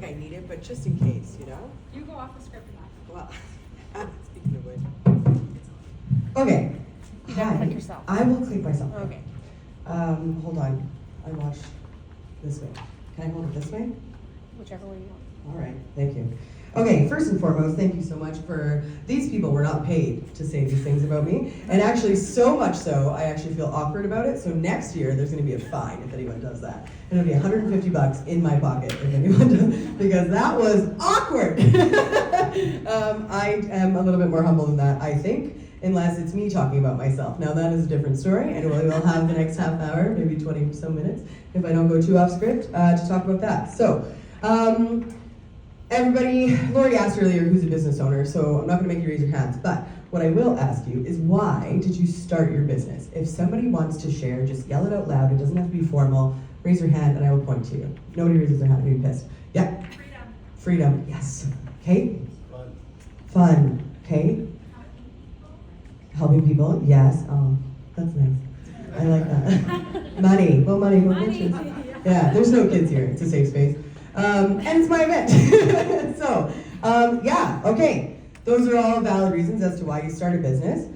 think I need it, but just in case, you know? You go off the script enough. Well, speaking of which. Okay. You gotta click yourself. I will click myself. Okay. Hold on. I watched this way. Can I hold it this way? Whichever way you want. All right, thank you. Okay, first and foremost, thank you so much for, these people were not paid to say these things about me, and actually so much so, I actually feel awkward about it, so next year there's gonna be a fine if anyone does that. And it'll be $150 in my pocket if anyone does, because that was awkward. I am a little bit more humble than that, I think, unless it's me talking about myself. Now that is a different story, and we will have the next half hour, maybe 20 some minutes, if I don't go too off script, to talk about that. So, everybody, Lori asked earlier who's a business owner, so I'm not gonna make you raise your hands, but what I will ask you is why did you start your business? If somebody wants to share, just yell it out loud, it doesn't have to be formal, raise your hand and I will point to you. Nobody raises their hand, I'm pissed. Yeah? Freedom. Freedom, yes. Okay? Fun. Fun, okay? Helping people, yes. Oh, that's nice. I like that. Money, well money, well riches. Yeah, there's no kids here, it's a safe space. And it's my event. So, yeah, okay. Those are all valid reasons as to why you start a business.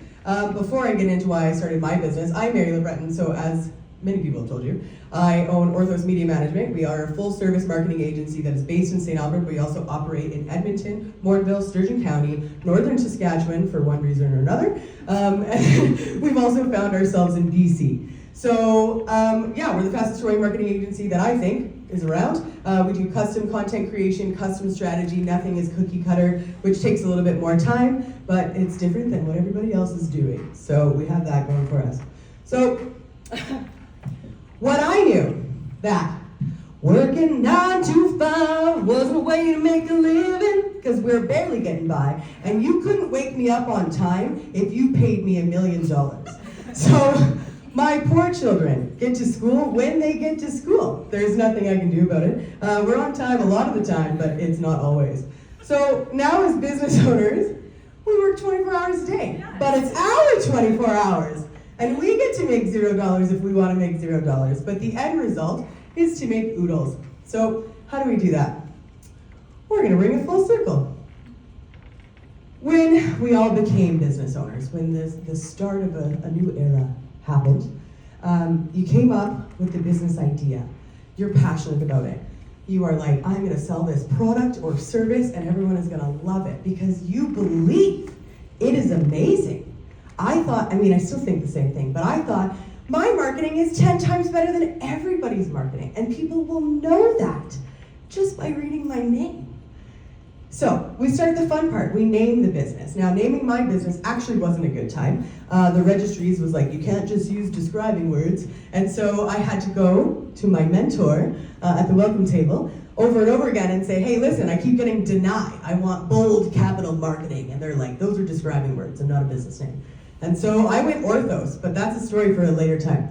Before I get into why I started my business, I'm Mary LeBreton, so as many people have told you, I own Orthos Media Management. We are a full-service marketing agency that is based in St. Albert, but we also operate in Edmonton, Mortonville, Sturgeon County, northern Saskatchewan for one reason or another. And we've also found ourselves in BC. So, yeah, we're the fastest growing marketing agency that I think is around. We do custom content creation, custom strategy. Nothing is cookie cutter, which takes a little bit more time, but it's different than what everybody else is doing. So we have that going for us. So, what I knew, that working 9 to 5 wasn't a way to make a living, because we're barely getting by, and you couldn't wake me up on time if you paid me $1 million. So, my poor children get to school when they get to school. There's nothing I can do about it. We're on time a lot of the time, but it's not always. So now as business owners, we work 24 hours a day, but it's our 24 hours. And we get to make $0 if we want to make $0, but the end result is to make oodles. So how do we do that? We're gonna bring it full circle. When we all became business owners, when the start of a new era happened, you came up with the business idea. You're passionate about it. You are like, I'm gonna sell this product or service and everyone is gonna love it because you believe it is amazing. I thought, I mean, I still think the same thing, but I thought my marketing is 10 times better than everybody's marketing and people will know that just by reading my name. So we started the fun part. We named the business. Now, naming my business actually wasn't a good time. The registries was like, you can't just use describing words. And so I had to go to my mentor at the welcome table over and over again and say, hey, listen, I keep getting denied. I want bold capital marketing. And they're like, those are describing words. I'm not a business name. And so I went Orthos, but that's a story for a later time.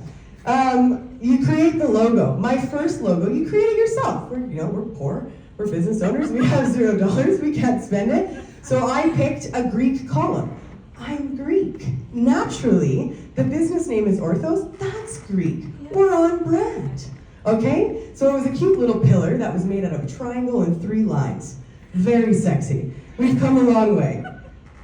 You create the logo. My first logo, you create it yourself. We're poor. We're business owners, we have $0, we can't spend it. So I picked a Greek column. I'm Greek. Naturally, the business name is Orthos, that's Greek. We're on brand, okay? So it was a cute little pillar that was made out of a triangle and 3 lines. Very sexy. We've come a long way.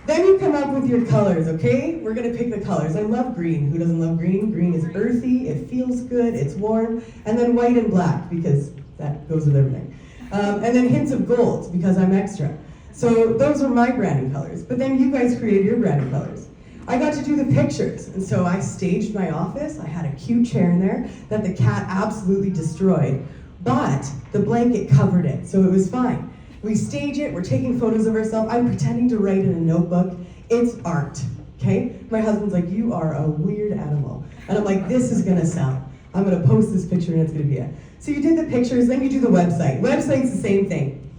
Then you come up with your colors, okay? We're gonna pick the colors. I love green. Who doesn't love green? Green is earthy, it feels good, it's warm. And then white and black, because that goes with everything. And then hints of gold, because I'm extra. So those are my branding colors. But then you guys created your branding colors. I got to do the pictures, and so I staged my office. I had a cute chair in there that the cat absolutely destroyed, but the blanket covered it, so it was fine. We stage it, we're taking photos of ourselves. I'm pretending to write in a notebook. It's art, okay? My husband's like, you are a weird animal. And I'm like, this is gonna sell. I'm gonna post this picture and it's gonna be it. So you did the pictures, then you do the website. Website's the same thing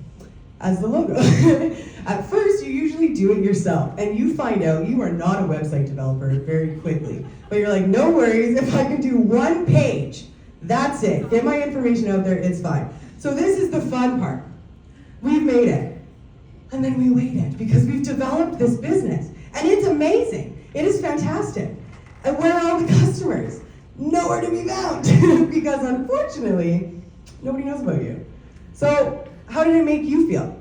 as the logo. At first, you usually do it yourself, and you find out you are not a website developer very quickly. But you're like, no worries, if I can do 1 page, that's it. Get my information out there, it's fine. So this is the fun part. We've made it, and then we waited, because we've developed this business, and it's amazing. It is fantastic. And where are all the customers? Nowhere to be found, because unfortunately, nobody knows about you. So how did it make you feel?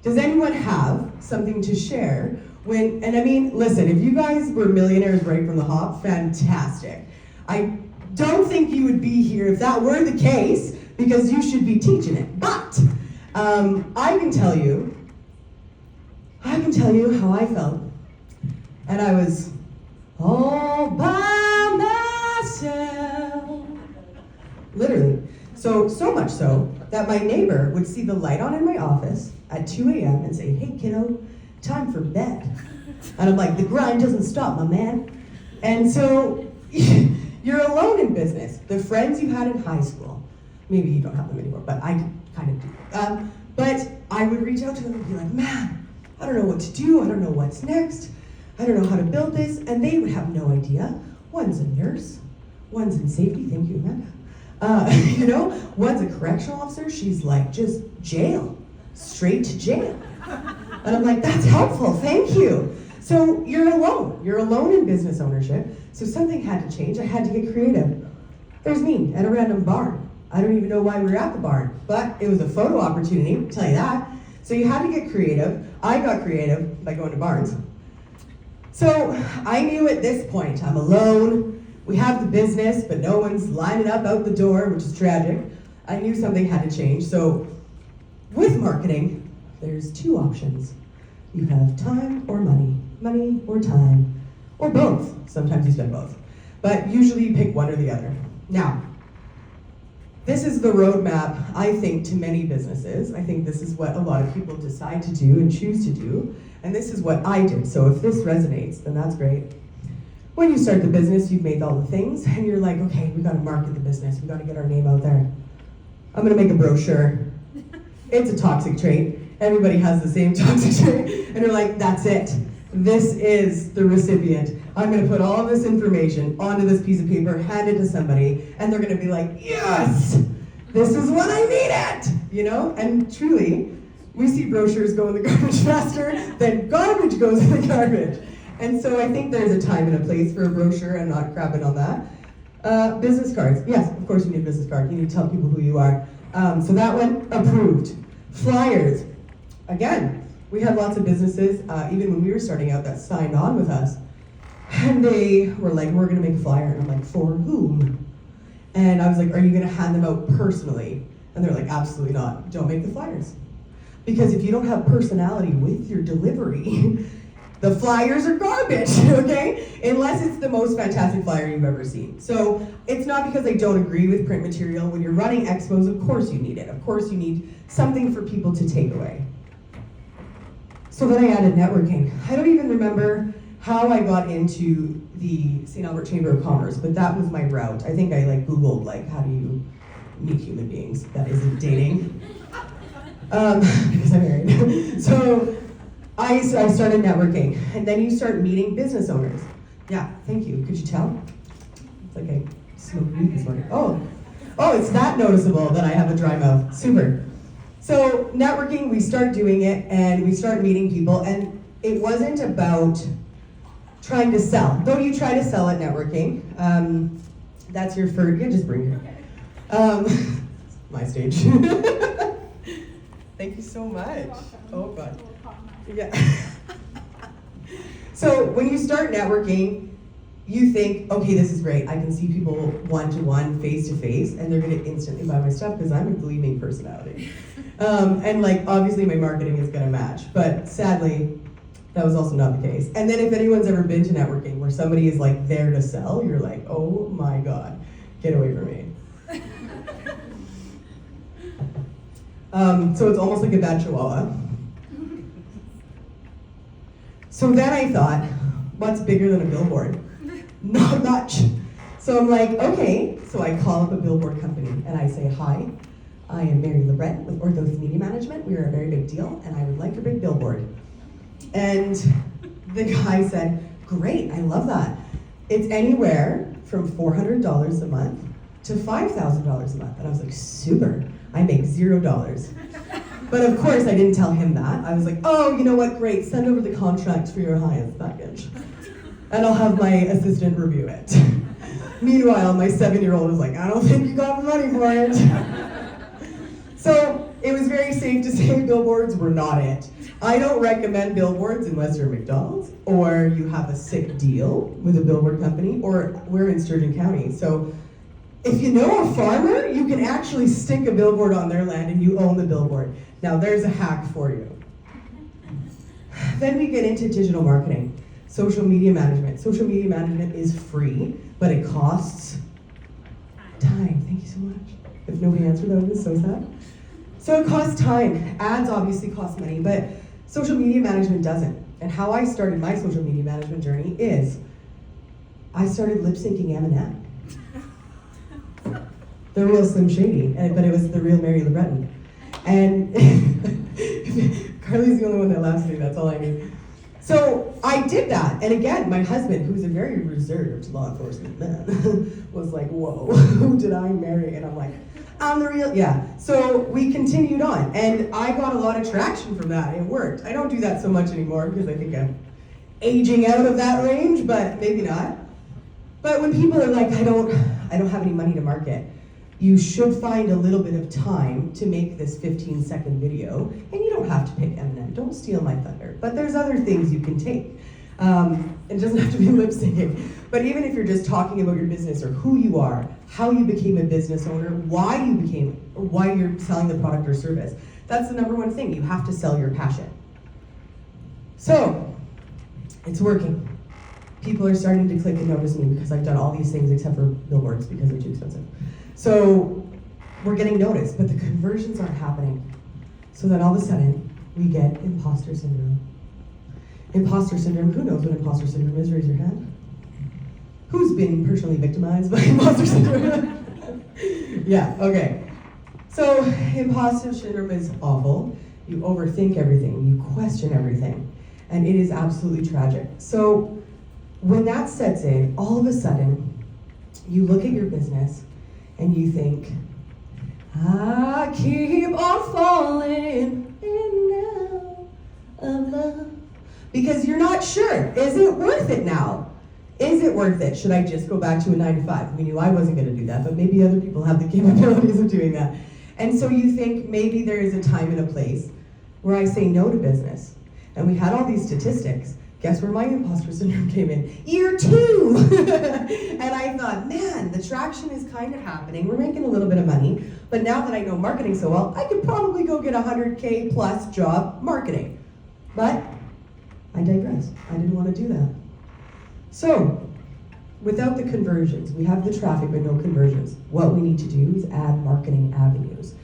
Does anyone have something to share when, and I mean, listen, if you guys were millionaires right from the hop, fantastic. I don't think you would be here if that were the case, because you should be teaching it. But I can tell you how I felt. And I was all by myself. Literally. So much so that my neighbor would see the light on in my office at 2 a.m. and say, "Hey kiddo, time for bed." And I'm like, the grind doesn't stop, my man. And so you're alone in business. The friends you had in high school, maybe you don't have them anymore, but I kind of do. But I would reach out to them and be like, "Man, I don't know what to do. I don't know what's next. I don't know how to build this." And they would have no idea. One's a nurse, one's in safety, thank you, Amanda. One's a correctional officer. She's like, just jail, straight to jail. And I'm like, that's helpful, thank you. So you're alone in business ownership. So something had to change, I had to get creative. There's me at a random barn. I don't even know why we were at the barn, but it was a photo opportunity, I'll tell you that. So you had to get creative. I got creative by going to barns. So I knew at this point, I'm alone, we have the business, but no one's lining up out the door, which is tragic. I knew something had to change. So with marketing, there's two options. You have time or money or time, or both. Sometimes you spend both. But usually you pick one or the other. Now, this is the roadmap, I think, to many businesses. I think this is what a lot of people decide to do and choose to do. And this is what I did. So if this resonates, then that's great. When you start the business, you've made all the things, and you're like, okay, we gotta market the business. We gotta get our name out there. I'm gonna make a brochure. It's a toxic trait. Everybody has the same toxic trait. And you're like, that's it. This is the recipient. I'm gonna put all of this information onto this piece of paper, hand it to somebody, and they're gonna be like, yes, this is what I needed, And truly, we see brochures go in the garbage faster than garbage goes in the garbage. And so I think there's a time and a place for a brochure. I'm not crapping on that. Business cards. Yes, of course you need a business card. You need to tell people who you are. So that one, approved. Flyers. Again, we had lots of businesses, even when we were starting out, that signed on with us. And they were like, we're gonna make a flyer. And I'm like, for whom? And I was like, are you gonna hand them out personally? And they're like, absolutely not. Don't make the flyers. Because if you don't have personality with your delivery, the flyers are garbage, okay? Unless it's the most fantastic flyer you've ever seen. So it's not because I don't agree with print material. When you're running expos, of course you need it. Of course you need something for people to take away. So then I added networking. I don't even remember how I got into the St. Albert Chamber of Commerce, but that was my route. I think I Googled how do you meet human beings that isn't dating, because I'm married. So I started networking, and then you start meeting business owners. Yeah, thank you. Could you tell? It's like I smoked weed this morning. Oh, it's that noticeable that I have a dry mouth. Super. So networking, we start doing it, and we start meeting people, and it wasn't about trying to sell. Though you try to sell at networking, that's your first, yeah, just bring it. My stage. Thank you so much. Oh God. Yeah. So when you start networking, you think, okay, this is great. I can see people one-to-one, face-to-face, and they're gonna instantly buy my stuff because I'm a gleaming personality. And obviously my marketing is gonna match, but sadly, that was also not the case. And then if anyone's ever been to networking where somebody is there to sell, you're like, oh my God, get away from me. So it's almost like a bad chihuahua. So then I thought, what's bigger than a billboard? Not much. So I'm like, okay. So I call up a billboard company and I say, hi, I am Mary Lebret with Orthos Media Management. We are a very big deal and I would like a big billboard. And the guy said, great, I love that. It's anywhere from $400 a month to $5,000 a month. And I was like, super, I make $0. But of course I didn't tell him that. I was like, oh, you know what, great, send over the contract for your highest package. And I'll have my assistant review it. Meanwhile, my 7-year-old was like, I don't think you got the money for it. So it was very safe to say billboards were not it. I don't recommend billboards unless you're McDonald's or you have a sick deal with a billboard company, or we're in Sturgeon County. So if you know a farmer, you can actually stick a billboard on their land and you own the billboard. Now there's a hack for you. Then we get into digital marketing, social media management. Social media management is free, but it costs time. Thank you so much. If nobody answered, that would be so sad. So it costs time. Ads obviously cost money, but social media management doesn't. And how I started my social media management journey is I started lip syncing Eminem. The real Slim Shady, but it was the real Mary LeBreton. And Carly's the only one that laughs at me, that's all I need. So I did that, and again, my husband, who's a very reserved law enforcement man, was like, whoa, who did I marry? And I'm like, I'm the real, yeah. So we continued on, and I got a lot of traction from that. It worked. I don't do that so much anymore because I think I'm aging out of that range, but maybe not. But when people are like, I don't have any money to market, you should find a little bit of time to make this 15-second video, and you don't have to pick Eminem. Don't steal my thunder. But there's other things you can take. It doesn't have to be lip syncing. But even if you're just talking about your business or who you are, how you became a business owner, why you're selling the product or service, that's the number one thing. You have to sell your passion. So, it's working. People are starting to click and notice me because I've done all these things except for billboards because they're too expensive. So we're getting noticed, but the conversions aren't happening. So then all of a sudden, we get imposter syndrome. Imposter syndrome, who knows what imposter syndrome is? Raise your hand. Who's been personally victimized by imposter syndrome? Yeah, okay. So imposter syndrome is awful. You overthink everything, you question everything, and it is absolutely tragic. So when that sets in, all of a sudden, you look at your business and you think, I keep on falling in love. Because you're not sure, is it worth it now? Is it worth it? Should I just go back to a 9-to-5? We knew I wasn't gonna do that, but maybe other people have the capabilities of doing that. And so you think maybe there is a time and a place where I say no to business. And we had all these statistics. Guess where my imposter syndrome came in? Year 2! And I thought, man, the traction is kind of happening. We're making a little bit of money. But now that I know marketing so well, I could probably go get a $100K plus job marketing. But I digress. I didn't want to do that. So, without the conversions, we have the traffic but no conversions. What we need to do is add marketing avenues.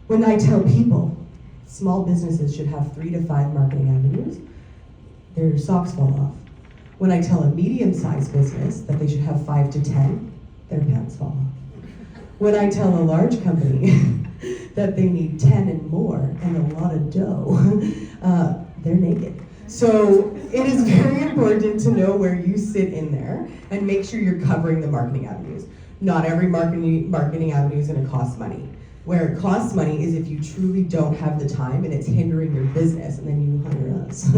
When I tell people small businesses should have 3 to 5 marketing avenues, their socks fall off. When I tell a medium-sized business that they should have 5 to 10, their pants fall off. When I tell a large company that they need 10 and more and a lot of dough, they're naked. So it is very important to know where you sit in there and make sure you're covering the marketing avenues. Not every marketing avenue is going to cost money. Where it costs money is if you truly don't have the time and it's hindering your business, and then you hire us.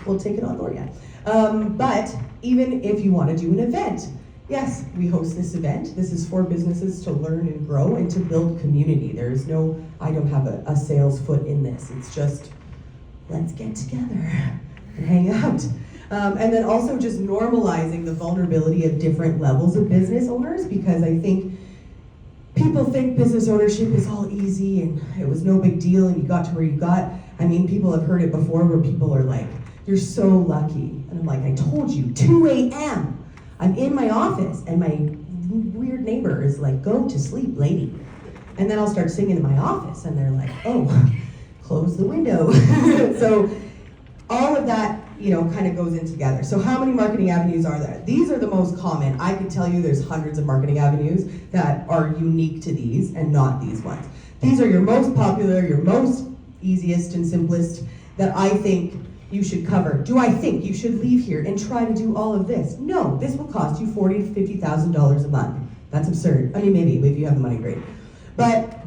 We'll take it on board, yeah. But even if you want to do an event, yes, we host this event. This is for businesses to learn and grow and to build community. There's no, I don't have a sales foot in this. It's just, let's get together and hang out. And then also just normalizing the vulnerability of different levels of business owners, because I think people think business ownership is all easy and it was no big deal and you got to where you got. I mean, people have heard it before where people are like, you're so lucky. And I'm like, I told you, 2 a.m. I'm in my office and my weird neighbor is like, go to sleep, lady. And then I'll start singing in my office and they're like, oh, close the window. So all of that, kind of goes in together. So how many marketing avenues are there? These are the most common. I could tell you there's hundreds of marketing avenues that are unique to these and not these ones. These are your most popular, your most easiest and simplest that I think you should cover. Do I think you should leave here and try to do all of this? No, this will cost you $40,000 to $50,000 a month. That's absurd. I mean, maybe if you have the money, great. But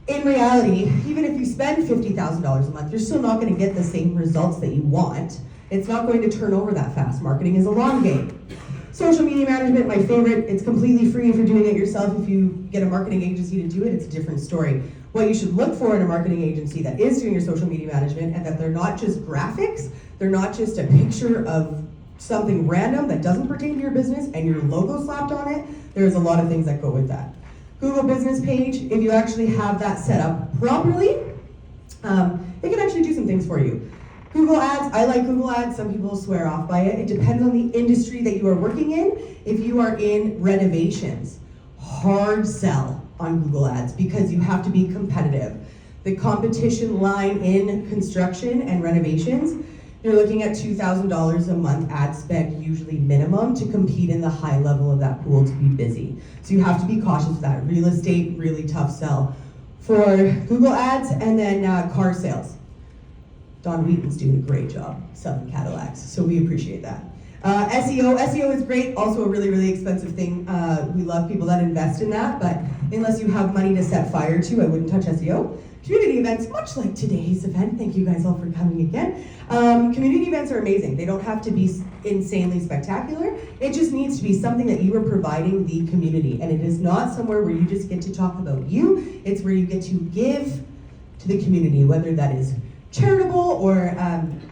in reality, even if you spend $50,000 a month, you're still not going to get the same results that you want. It's not going to turn over that fast. Marketing is a long game. So Social media management, my favorite. It's completely free if you're doing it yourself. If you get a marketing agency to do it, it's a different story. What you should look for in a marketing agency that is doing your social media management, and that they're not just graphics, they're not just a picture of something random that doesn't pertain to your business and your logo slapped on it. There's a lot of things that go with that. Google business page, if you actually have that set up properly, it can actually do some things for you. Google Ads, I like Google Ads. Some people swear off by it. It depends on the industry that you are working in. If you are in renovations, hard sell on Google Ads because you have to be competitive. The competition line in construction and renovations, you're looking at $2,000 a month ad spend, usually minimum, to compete in the high level of that pool to be busy. So you have to be cautious of that. Real estate, really tough sell for Google Ads, and then car sales. Don Wheaton's doing a great job selling Cadillacs, so we appreciate that. SEO is great, also a really, really expensive thing. We love people that invest in that, but unless you have money to set fire to, I wouldn't touch SEO. Community events, much like today's event, thank you guys all for coming again. Community events are amazing. They don't have to be insanely spectacular. It just needs to be something that you are providing the community, and it is not somewhere where you just get to talk about you. It's where you get to give to the community, whether that is charitable or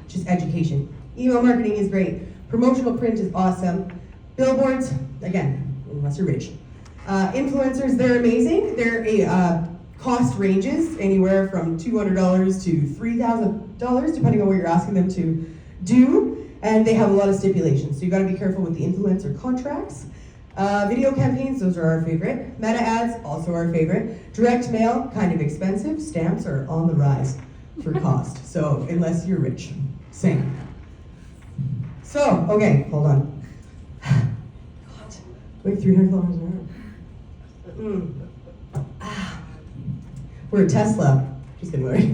just education. Email marketing is great. Promotional print is awesome. Billboards, again, unless you're rich. Influencers, they're amazing. Their cost ranges anywhere from $200 to $3,000, depending on what you're asking them to do. And they have a lot of stipulations, so you gotta be careful with the influencer contracts. Video campaigns, those are our favorite. Meta ads, also our favorite. Direct mail, kind of expensive. Stamps are on the rise for cost, so unless you're rich, same. So, okay, hold on. God, like $300 an hour. We're a Tesla. Just kidding, Lori.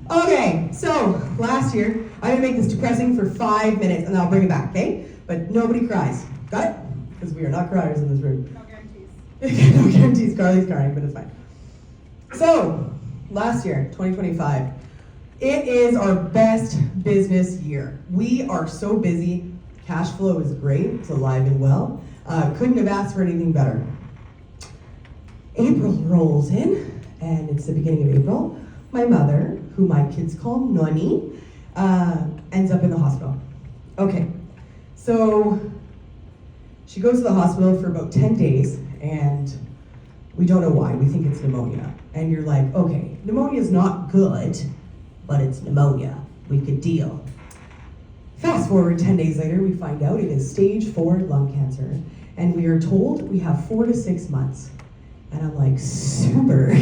Okay, so last year, I'm gonna make this depressing for 5 minutes and then I'll bring it back, okay? But nobody cries. Got it? Because we are not criers in this room. No guarantees. No guarantees. Carly's crying, but it's fine. So, last year, 2025, it is our best business year. We are so busy. Cash flow is great. It's alive and well. Couldn't have asked for anything better. April rolls in, and it's the beginning of April. My mother, who my kids call Noni, ends up in the hospital. Okay, so she goes to the hospital for about 10 days, and we don't know why. We think it's pneumonia. And you're like, okay, pneumonia is not good, but it's pneumonia. We could deal. Fast forward 10 days later, we find out it is stage 4 lung cancer, and we are told we have 4 to 6 months. And I'm like, super,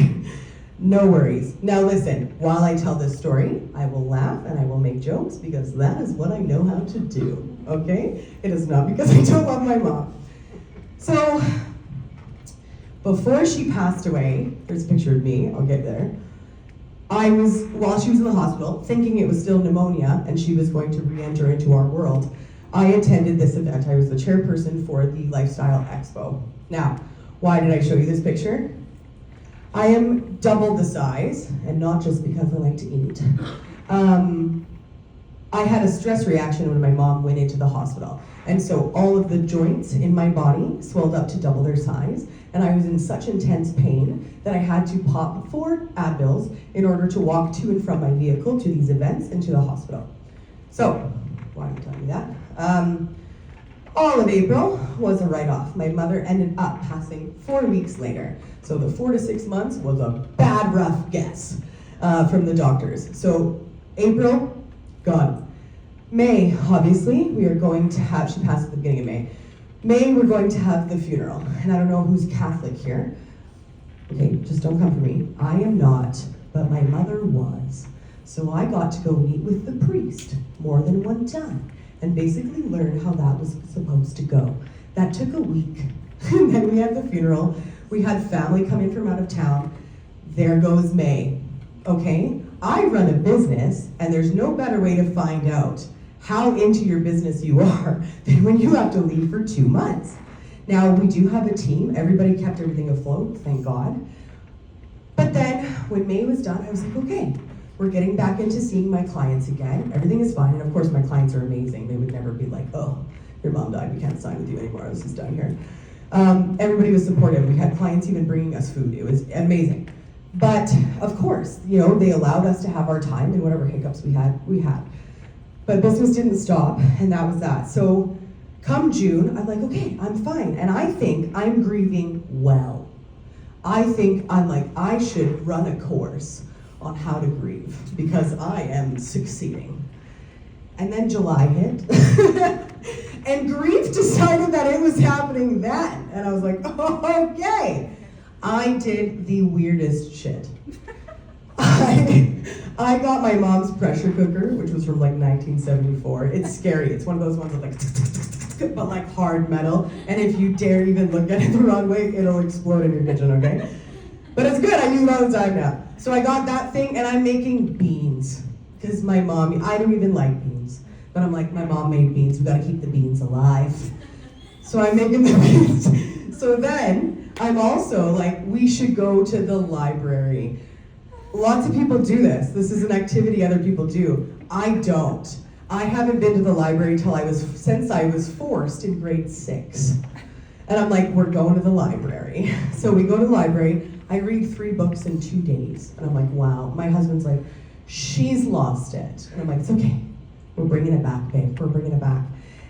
no worries. Now listen, while I tell this story, I will laugh and I will make jokes because that is what I know how to do, okay? It is not because I don't love my mom. So, before she passed away, there's a picture of me, I'll get there. While she was in the hospital, thinking it was still pneumonia and she was going to re-enter into our world, I attended this event. I was the chairperson for the Lifestyle Expo. Now, why did I show you this picture? I am double the size, and not just because I like to eat. I had a stress reaction when my mom went into the hospital. And so all of the joints in my body swelled up to double their size, and I was in such intense pain that I had to pop 4 Advils in order to walk to and from my vehicle to these events and to the hospital. So, why am I telling you that? All of April was a write-off. My mother ended up passing 4 weeks later. So the 4 to 6 months was a bad, rough guess from the doctors. So April, gone. May, obviously, we are going to have, she passed at the beginning of May. May, we're going to have the funeral. And I don't know who's Catholic here. Okay, just don't come for me. I am not, but my mother was. So I got to go meet with the priest more than one time and basically learn how that was supposed to go. That took a week. And then we had the funeral. We had family come in from out of town. There goes May. Okay? I run a business, and there's no better way to find out how into your business you are than when you have to leave for 2 months. Now, we do have a team. Everybody kept everything afloat, thank God. But then, when May was done, I was like, okay, we're getting back into seeing my clients again. Everything is fine, and of course, my clients are amazing. They would never be like, oh, your mom died, we can't sign with you anymore, this is done here. Everybody was supportive. We had clients even bringing us food. It was amazing. But of course, you know, they allowed us to have our time and whatever hiccups we had. But business didn't stop, and that was that. So come June, I'm like, okay, I'm fine. And I think I'm grieving well. I think I'm like, I should run a course on how to grieve because I am succeeding. And then July hit. And grief decided that it was happening then. And I was like, oh, okay. I did the weirdest shit. I got my mom's pressure cooker, which was from like 1974. It's scary. It's one of those ones that like, but like hard metal. And if you dare even look at it the wrong way, it'll explode in your kitchen, okay? But it's good. I use it all the time now. So I got that thing, and I'm making beans. Because my mom, I don't even like beans. But I'm like, my mom made beans, we gotta keep the beans alive. So I'm making the beans. So then, I'm also like, we should go to the library. Lots of people do this. This is an activity other people do. I don't. I haven't been to the library since I was forced in grade 6. And I'm like, we're going to the library. So we go to the library, I read 3 books in 2 days. And I'm like, wow. My husband's like, she's lost it. And I'm like, it's okay. We're bringing it back, babe. We're bringing it back.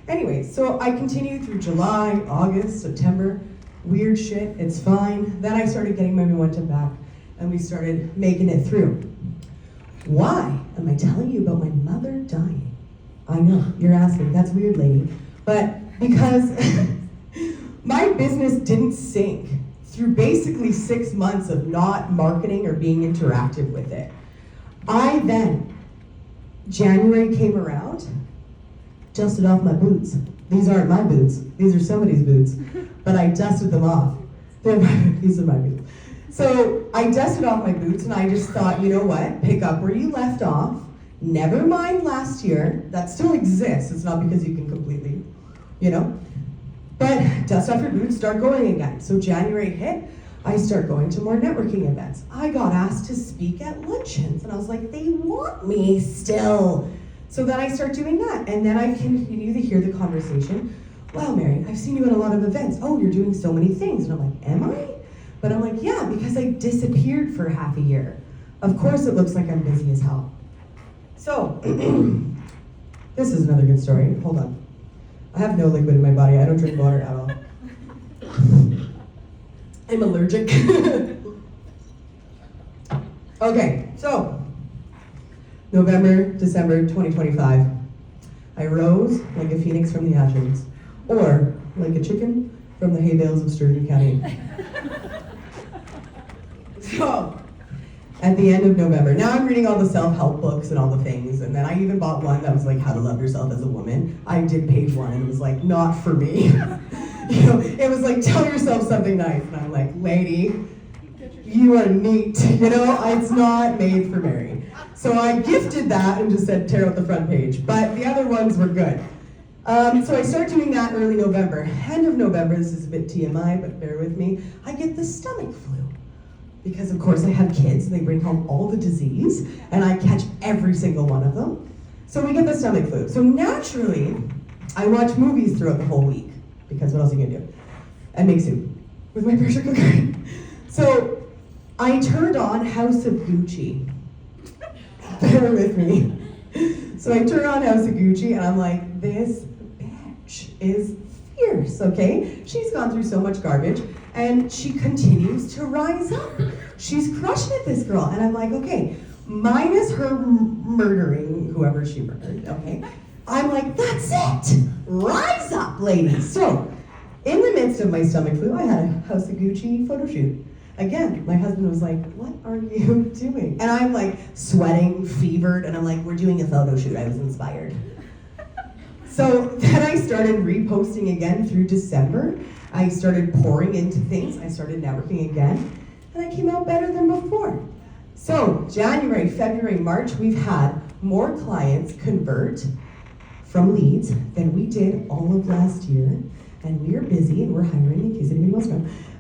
Anyway, so I continued through July, August, September. Weird shit, it's fine. Then I started getting my momentum back, and we started making it through. Why am I telling you about my mother dying? I know, you're asking. That's weird, lady. But because my business didn't sink through basically 6 months of not marketing or being interactive with it. January came around, dusted off my boots. These aren't my boots, these are somebody's boots, but I dusted them off. These are my boots. So I dusted off my boots and I just thought, you know what, pick up where you left off, never mind last year, that still exists, it's not because you can completely, you know, but dust off your boots, start going again. So January hit, I start going to more networking events. I got asked to speak at luncheons, and I was like, they want me still. So then I start doing that, and then I continue to hear the conversation. Wow, Mary, I've seen you at a lot of events. Oh, you're doing so many things. And I'm like, am I? But I'm like, yeah, because I disappeared for half a year. Of course it looks like I'm busy as hell. So, this is another good story. Hold on. I have no liquid in my body. I don't drink water at all. I'm allergic. Okay, so November, December 2025. I rose like a phoenix from the ashes, or like a chicken from the hay bales of Sturgeon County. So, at the end of November, now I'm reading all the self-help books and all the things, and then I even bought one that was like how to love yourself as a woman. I did page 1, and it was like, not for me. You know, it was like, tell yourself something nice. And I'm like, lady, you are neat. You know, it's not made for Mary. So I gifted that and just said, tear out the front page. But the other ones were good. So I start doing that early November. End of November, this is a bit TMI, but bear with me. I get the stomach flu. Because of course I have kids and they bring home all the disease and I catch every single one of them. So we get the stomach flu. So naturally, I watch movies throughout the whole week. Because what else are you gonna do? And make soup with my pressure cooker. So I turned on House of Gucci. Bear with me. So I turn on House of Gucci and I'm like, this bitch is fierce, okay? She's gone through so much garbage and she continues to rise up. She's crushing it, this girl. And I'm like, okay, minus her murdering whoever she murdered, okay? I'm like, that's it! Rise up, ladies! So, in the midst of my stomach flu, I had a House of Gucci photo shoot. Again, my husband was like, what are you doing? And I'm like sweating, fevered, and I'm like, we're doing a photo shoot. I was inspired. So then I started reposting again through December. I started pouring into things. I started networking again, and I came out better than before. So January, February, March, we've had more clients convert from leads than we did all of last year. And we are busy and we're hiring in case anybody wants to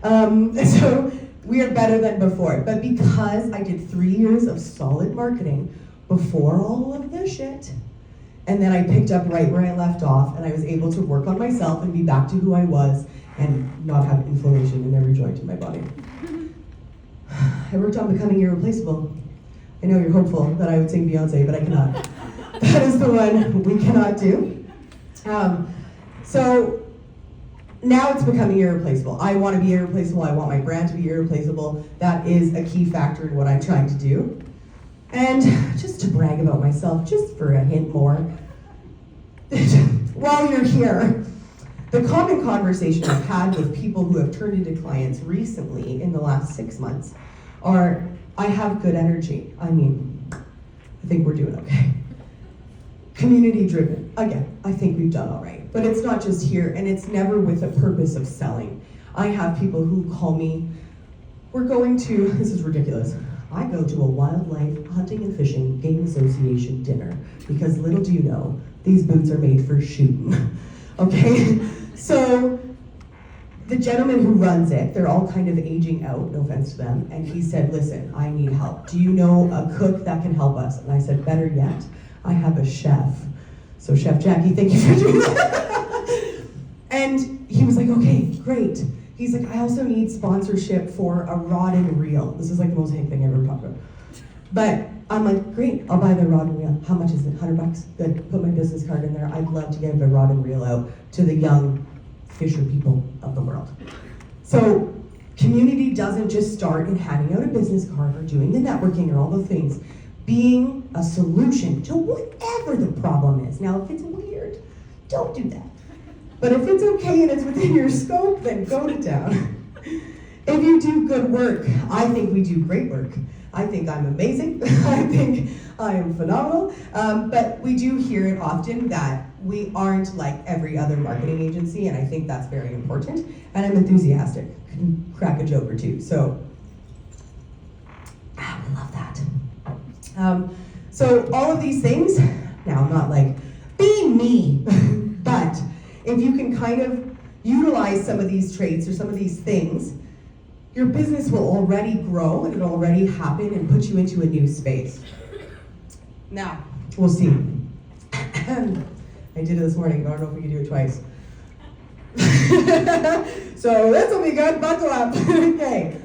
know. So we are better than before. But because I did 3 years of solid marketing before all of this shit, And then I picked up right where I left off, and I was able to work on myself and be back to who I was and not have inflammation in every joint in my body. I worked on becoming irreplaceable. I know you're hopeful that I would sing Beyonce, but I cannot. That is the one we cannot do. So now it's becoming irreplaceable. I want to be irreplaceable. I want my brand to be irreplaceable. That is a key factor in what I'm trying to do. And just to brag about myself, just for a hint more, while you're here, the common conversation I've had with people who have turned into clients recently in the last 6 months are, I have good energy. I mean, I think we're doing okay. Community driven. Again, I think we've done all right. But it's not just here, and it's never with a purpose of selling. I have people who call me, we're going to, this is ridiculous, I go to a wildlife hunting and fishing game association dinner because little do you know, these boots are made for shooting. Okay? So the gentleman who runs it, they're all kind of aging out, no offense to them, and he said, listen, I need help. Do you know a cook that can help us? And I said, better yet, I have a chef. So Chef Jackie, thank you for doing that. And he was like, okay, great. He's like, I also need sponsorship for a rod and reel. This is like the most hick thing I've ever talked about. But I'm like, great, I'll buy the rod and reel. How much is it? $100? Good, put my business card in there. I'd love to give a rod and reel out to the young fisher people of the world. So community doesn't just start in handing out a business card or doing the networking or all the things. Being a solution to whatever the problem is. Now, if it's weird, don't do that. But if it's okay and it's within your scope, then go to town. If you do good work, I think we do great work. I think I'm amazing. I think I am phenomenal. But we do hear it often that we aren't like every other marketing agency, and I think that's very important. And I'm enthusiastic. Can crack a joke or two. So, I love that. So all of these things, now I'm not like, be me, but if you can kind of utilize some of these traits or some of these things, your business will already grow and it'll already happen and put you into a new space. Now, we'll see. I did it this morning, but I don't know if we can do it twice. So this will be good, buckle up. Okay,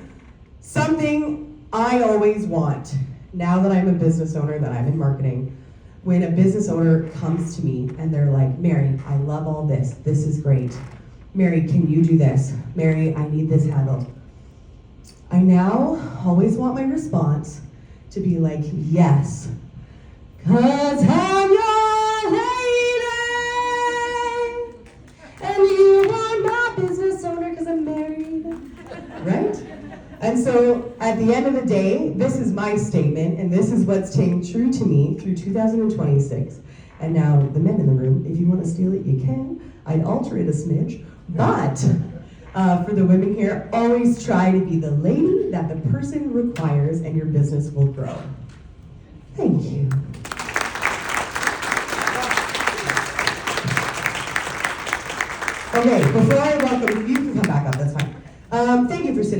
something I always want, now that I'm a business owner, that I'm in marketing, when a business owner comes to me and they're like, Mary, I love all this. This is great. Mary, can you do this? Mary, I need this handled. I now always want my response to be like, yes, 'cause I'm your lady, and you are my business owner 'cause I'm married, right? And so at the end of the day, this is my statement, and this is what's staying true to me through 2026. And now the men in the room, if you want to steal it, you can. I'd alter it a smidge, but for the women here, always try to be the lady that the person requires, and your business will grow. Thank you. Okay, before I welcome, you can come back up, that's fine. Thank you for sitting.